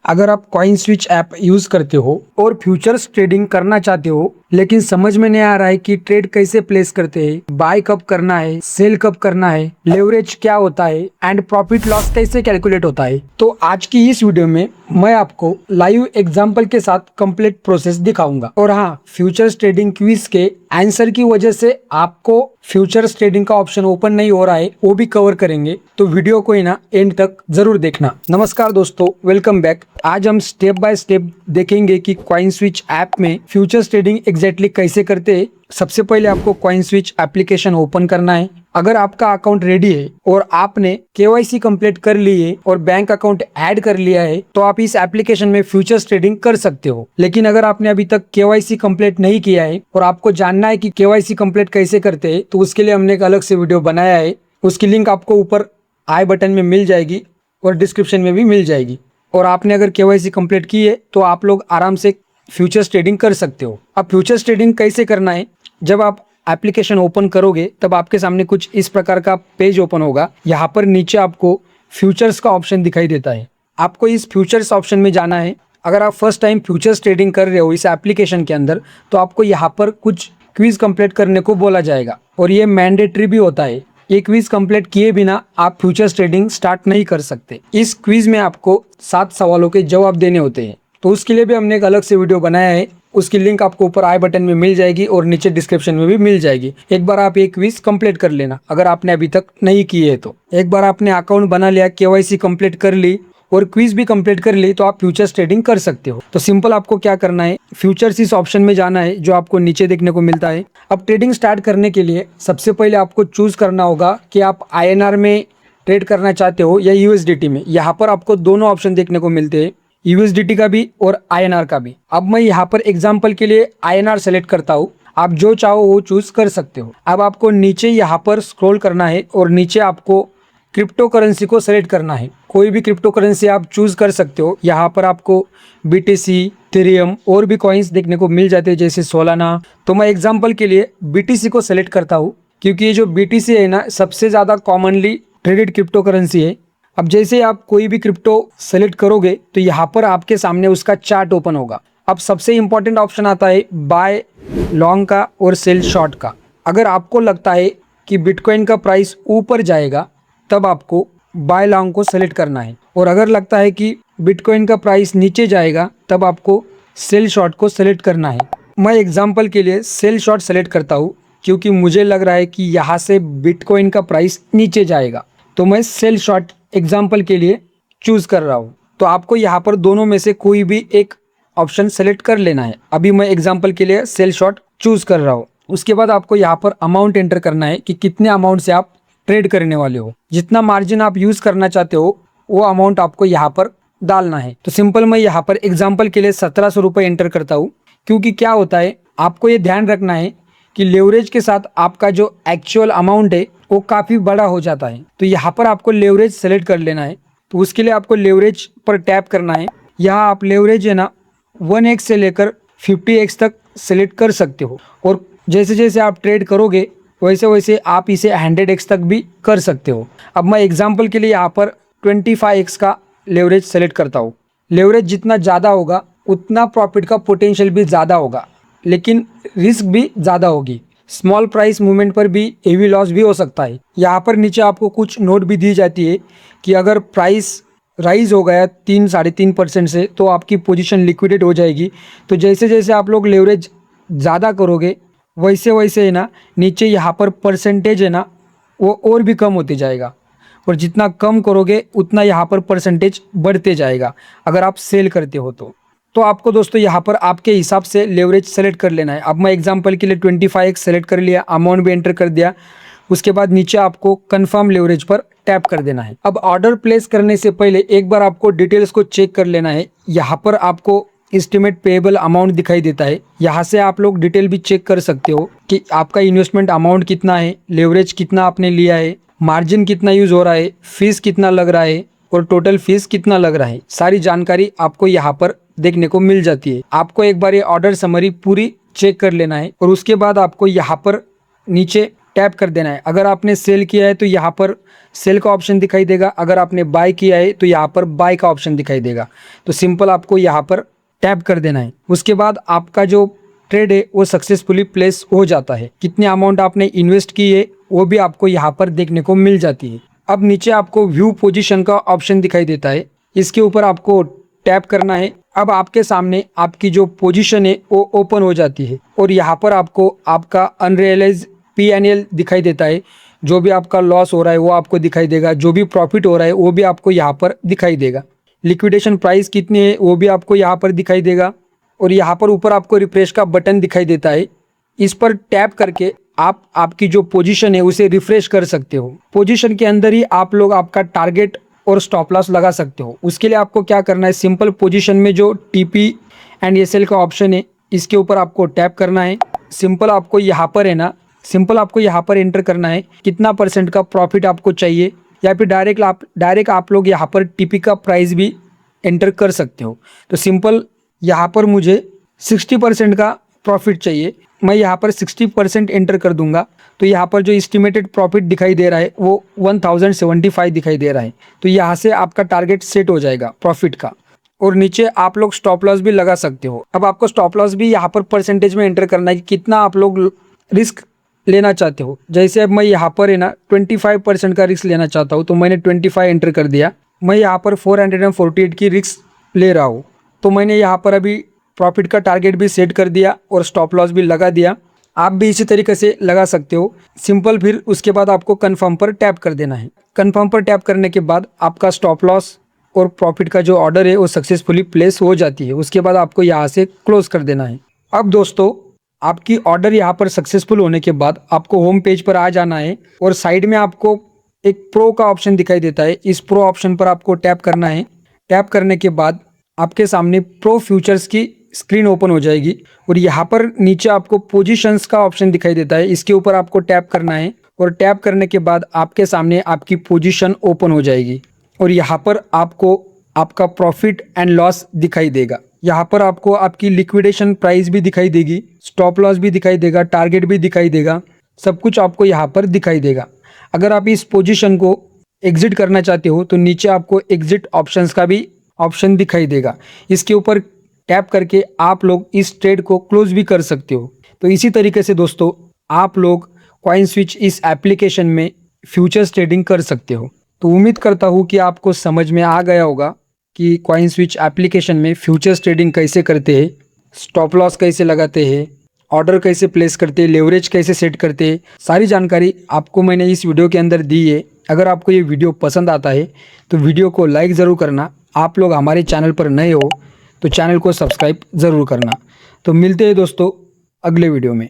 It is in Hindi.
अगर आप कॉइन स्विच ऐप यूज करते हो और फ्यूचर्स ट्रेडिंग करना चाहते हो लेकिन समझ में नहीं आ रहा है कि ट्रेड कैसे प्लेस करते हैं, बाय कब करना है, सेल कब करना है, लेवरेज क्या होता है एंड प्रॉफिट लॉस कैसे कैलकुलेट होता है, तो आज की इस वीडियो में मैं आपको लाइव एग्जांपल के साथ कंप्लीट प्रोसेस दिखाऊंगा। और हाँ, फ्यूचर्स ट्रेडिंग क्विज के आंसर की वजह से आपको फ्यूचर्स ट्रेडिंग का ऑप्शन ओपन नहीं हो रहा है, वो भी कवर करेंगे, तो वीडियो को ना एंड तक जरूर देखना। नमस्कार दोस्तों, वेलकम बैक। आज हम स्टेप बाय स्टेप देखेंगे कि कॉइन स्विच ऐप में फ्यूचर्स ट्रेडिंग एग्जैक्टली कैसे करते हैं। सबसे पहले आपको कॉइन स्विच एप्लीकेशन ओपन करना है। अगर आपका अकाउंट रेडी है और आपने केवाईसी कंप्लीट कर ली है और बैंक अकाउंट ऐड कर लिया है तो आप इस एप्लीकेशन में फ्यूचर्स ट्रेडिंग कर सकते हो। लेकिन अगर आपने अभी तक केवाईसी कंप्लीट नहीं किया है और आपको जानना है कि केवाईसी कंप्लीट कैसे करते हैं, तो उसके लिए हमने एक अलग से वीडियो बनाया है। उसकी लिंक आपको ऊपर आई बटन में मिल जाएगी और डिस्क्रिप्शन में भी मिल जाएगी। और आपने अगर केवाईसी कंप्लीट की है तो आप लोग आराम से फ्यूचर्स ट्रेडिंग कर सकते हो। अब फ्यूचर्स ट्रेडिंग कैसे करना है, जब आप एप्लीकेशन ओपन करोगे तब आपके सामने कुछ इस प्रकार का पेज ओपन होगा। यहाँ पर नीचे आपको फ्यूचर्स का ऑप्शन दिखाई देता है। आपको इस फ्यूचर्स ऑप्शन में जाना है। अगर आप फर्स्ट टाइम फ्यूचर्स ट्रेडिंग कर रहे हो इस एप्लीकेशन के अंदर, तो आपको यहाँ पर कुछ क्विज कंप्लीट करने को बोला जाएगा और ये मैंडेटरी भी होता है। ये क्विज कंप्लीट किए बिना आप फ्यूचर्स ट्रेडिंग स्टार्ट नहीं कर सकते। इस क्विज में आपको 7 सवालों के जवाब देने होते हैं, तो उसके लिए भी हमने एक अलग से वीडियो बनाया है। उसकी लिंक आपको ऊपर आई बटन में मिल जाएगी और नीचे डिस्क्रिप्शन में भी मिल जाएगी। एक बार आप ये क्विज कंप्लीट कर लेना अगर आपने अभी तक नहीं की है तो। एक बार आपने अकाउंट बना लिया, केवाईसी कंप्लीट कर ली और क्विज भी कंप्लीट कर ली, तो आप फ्यूचर्स ट्रेडिंग कर सकते हो। तो सिंपल आपको क्या करना है, फ्यूचर्स इस ऑप्शन में जाना है जो आपको नीचे देखने को मिलता है। अब ट्रेडिंग स्टार्ट करने के लिए सबसे पहले आपको चूज करना होगा कि आप INR में ट्रेड करना चाहते हो या USDT में। यहाँ पर आपको दोनों ऑप्शन देखने को मिलते हैं, USDT का भी और INR का भी। अब मैं यहाँ पर एग्जाम्पल के लिए INR सेलेक्ट करता हूँ। आप जो चाहो वो चूज कर सकते हो। अब आपको नीचे यहाँ पर स्क्रॉल करना है और नीचे आपको क्रिप्टो करेंसी को सेलेक्ट करना है। कोई भी क्रिप्टो करेंसी आप चूज कर सकते हो। यहाँ पर आपको BTC, इथेरियम और भी कॉइन्स देखने को मिल जाते हैं जैसे सोलाना। तो मैं एग्जांपल के लिए BTC को सेलेक्ट करता हूँ क्योंकि ये जो BTC है ना, सबसे ज़्यादा कॉमनली ट्रेडेड क्रिप्टो करेंसी है। अब जैसे आप कोई भी क्रिप्टो सेलेक्ट करोगे तो यहाँ पर आपके सामने उसका चार्ट ओपन होगा। अब सबसे इंपॉर्टेंट ऑप्शन आता है बाय लॉन्ग का और सेल शॉर्ट का। अगर आपको लगता है कि बिटकॉइन का प्राइस ऊपर जाएगा तब आपको बाय लॉन्ग को सेलेक्ट करना है, और अगर लगता है कि बिटकॉइन का प्राइस नीचे जाएगा तब आपको सेल शॉर्ट को सेलेक्ट करना है। मैं एग्जांपल के लिए सेल शॉर्ट सेलेक्ट करता हूँ क्योंकि मुझे लग रहा है कि यहाँ से बिटकॉइन का प्राइस नीचे जाएगा, तो मैं सेल शॉर्ट एग्जांपल के लिए चूज कर रहा हूँ। तो आपको यहाँ पर दोनों में से कोई भी एक ऑप्शन सेलेक्ट कर लेना है। अभी मैं एग्जांपल के लिए सेल शॉर्ट चूज कर रहा हूँ। उसके बाद आपको यहाँ पर अमाउंट एंटर करना है कि कितने अमाउंट से आप ट्रेड करने वाले हो। जितना मार्जिन आप यूज करना चाहते हो वो अमाउंट आपको यहाँ पर डालना है। तो सिंपल मैं यहाँ पर एग्जांपल के लिए 1700 रुपये एंटर करता हूँ, क्योंकि क्या होता है आपको ये ध्यान रखना है कि लेवरेज के साथ आपका जो एक्चुअल अमाउंट है वो काफ़ी बड़ा हो जाता है। तो यहाँ पर आपको लेवरेज सेलेक्ट कर लेना है। तो उसके लिए आपको लेवरेज पर टैप करना है। यहाँ आप लेवरेज है ना 1x से लेकर 50x तक सेलेक्ट कर सकते हो, और जैसे जैसे आप ट्रेड करोगे वैसे वैसे आप इसे 100x तक भी कर सकते हो। अब मैं एग्जांपल के लिए यहाँ पर 25x का लेवरेज सेलेक्ट करता हूँ। लेवरेज जितना ज़्यादा होगा उतना प्रॉफिट का पोटेंशियल भी ज़्यादा होगा, लेकिन रिस्क भी ज़्यादा होगी। स्मॉल प्राइस मूवमेंट पर भी हेवी लॉस भी हो सकता है। यहाँ पर नीचे आपको कुछ नोट भी दी जाती है कि अगर प्राइस राइज हो गया 3-3.5% से तो आपकी पोजीशन लिक्विडेट हो जाएगी। तो जैसे जैसे आप लोग लेवरेज ज़्यादा करोगे वैसे वैसे है ना नीचे यहाँ पर परसेंटेज है ना वो और भी कम होते जाएगा, और जितना कम करोगे उतना यहाँ पर परसेंटेज बढ़ते जाएगा अगर आप सेल करते हो तो आपको दोस्तों यहाँ पर आपके हिसाब से लेवरेज सेलेक्ट कर लेना है। अब मैं एग्जांपल के लिए 25x सेलेक्ट कर लिया, अमाउंट भी एंटर कर दिया। उसके बाद नीचे आपको कंफर्म लेवरेज पर टैप कर देना है। अब ऑर्डर प्लेस करने से पहले एक बार आपको डिटेल्स को चेक कर लेना है। यहाँ पर आपको एस्टिमेट पेएबल अमाउंट दिखाई देता है। यहाँ से आप लोग डिटेल भी चेक कर सकते हो कि आपका इन्वेस्टमेंट अमाउंट कितना है, लेवरेज कितना आपने लिया है, मार्जिन कितना यूज हो रहा है, फीस कितना लग रहा है और टोटल फीस कितना लग रहा है। सारी जानकारी आपको यहाँ पर देखने को मिल जाती है। आपको एक बार ये ऑर्डर समरी पूरी चेक कर लेना है और उसके बाद आपको यहाँ पर नीचे टैप कर देना है। अगर आपने सेल किया है तो यहाँ पर सेल का ऑप्शन दिखाई देगा, अगर आपने बाय किया है तो यहाँ पर बाय का ऑप्शन दिखाई देगा। तो सिंपल आपको यहाँ पर टैप कर देना है। उसके बाद आपका जो ट्रेड है वो सक्सेसफुली प्लेस हो जाता है। कितने अमाउंट आपने इन्वेस्ट की है वो भी आपको यहाँ पर देखने को मिल जाती है। अब नीचे आपको व्यू पोजीशन का ऑप्शन दिखाई देता है, इसके ऊपर आपको टैप करना है। अब आपके सामने आपकी जो पोजीशन है वो ओपन हो जाती है और यहाँ पर आपको आपका अनरियलाइज P&L दिखाई देता है। जो भी आपका लॉस हो रहा है वो आपको दिखाई देगा, जो भी प्रॉफिट हो रहा है वो भी आपको यहाँ पर दिखाई देगा। लिक्विडेशन प्राइस कितनी है वो भी आपको यहाँ पर दिखाई देगा और यहाँ पर ऊपर आपको रिफ्रेश का बटन दिखाई देता है। इस पर टैप करके आप आपकी जो पोजीशन है उसे रिफ्रेश कर सकते हो। पोजीशन के अंदर ही आप लोग आपका टारगेट और स्टॉप लॉस लगा सकते हो। उसके लिए आपको क्या करना है, सिंपल पोजीशन में जो TP एंड SL का ऑप्शन है इसके ऊपर आपको टैप करना है। सिंपल आपको यहाँ पर है ना, सिंपल आपको यहाँ पर एंटर करना है कितना % का प्रॉफिट आपको चाहिए, या फिर डायरेक्ट आप लोग यहाँ पर TP का प्राइस भी एंटर कर सकते हो। तो सिंपल यहाँ पर मुझे 60% का प्रॉफिट चाहिए, मैं यहाँ पर 60% एंटर कर दूंगा। तो यहाँ पर जो एस्टिमेटेड प्रॉफिट दिखाई दे रहा है वो 1075 दिखाई दे रहा है। तो यहाँ से आपका टारगेट सेट हो जाएगा प्रॉफिट का। और नीचे आप लोग स्टॉप लॉस भी लगा सकते हो। अब आपको स्टॉप लॉस भी यहाँ पर परसेंटेज में एंटर करना है कि कितना आप लोग रिस्क लेना चाहते हो। जैसे अब मैं यहाँ पर है ना 25% का रिस्क लेना चाहता हूँ, तो मैंने 25 एंटर कर दिया। मैं यहाँ पर 448 की रिस्क ले रहा हूँ, तो मैंने यहाँ पर अभी प्रॉफिट का टारगेट भी सेट कर दिया और स्टॉप लॉस भी लगा दिया। आप भी इसी तरीके से लगा सकते हो सिंपल। फिर उसके बाद आपको कन्फर्म पर टैप कर देना है। कन्फर्म पर टैप करने के बाद आपका स्टॉप लॉस और प्रॉफिट का जो ऑर्डर है वो सक्सेसफुली प्लेस हो जाती है। उसके बाद आपको यहाँ से क्लोज कर देना है। अब दोस्तों आपकी ऑर्डर यहाँ पर सक्सेसफुल होने के बाद आपको होम पेज पर आ जाना है और साइड में आपको एक प्रो का ऑप्शन दिखाई देता है। इस प्रो ऑप्शन पर आपको टैप करना है। टैप करने के बाद आपके सामने प्रो फ्यूचर्स की स्क्रीन ओपन हो जाएगी और यहाँ पर नीचे आपको पोजीशंस का ऑप्शन दिखाई देता है। इसके ऊपर आपको टैप करना है और टैप करने के बाद आपके सामने आपकी पोजीशन ओपन हो जाएगी और यहाँ पर आपको आपका प्रॉफिट एंड लॉस दिखाई देगा। यहाँ पर आपको आपकी लिक्विडेशन प्राइस भी दिखाई देगी, स्टॉप लॉस भी दिखाई देगा, टारगेट भी दिखाई देगा, सब कुछ आपको यहाँ पर दिखाई देगा। अगर आप इस पोजीशन को एग्जिट करना चाहते हो तो नीचे आपको एग्जिट ऑप्शंस का भी ऑप्शन दिखाई देगा। इसके ऊपर टैप करके आप लोग इस ट्रेड को क्लोज भी कर सकते हो। तो इसी तरीके से दोस्तों आप लोग कॉइनस्विच इस एप्लीकेशन में फ्यूचर्स ट्रेडिंग कर सकते हो। तो उम्मीद करता हूँ कि आपको समझ में आ गया होगा कि कॉइनस्विच एप्लीकेशन में फ्यूचर्स ट्रेडिंग कैसे करते हैं, स्टॉप लॉस कैसे लगाते हैं, ऑर्डर कैसे प्लेस करते हैं, लेवरेज कैसे सेट करते हैं, सारी जानकारी आपको मैंने इस वीडियो के अंदर दी है। अगर आपको ये वीडियो पसंद आता है तो वीडियो को लाइक ज़रूर करना। आप लोग हमारे चैनल पर नए हो तो चैनल को सब्सक्राइब ज़रूर करना। तो मिलते हैं दोस्तों अगले वीडियो में।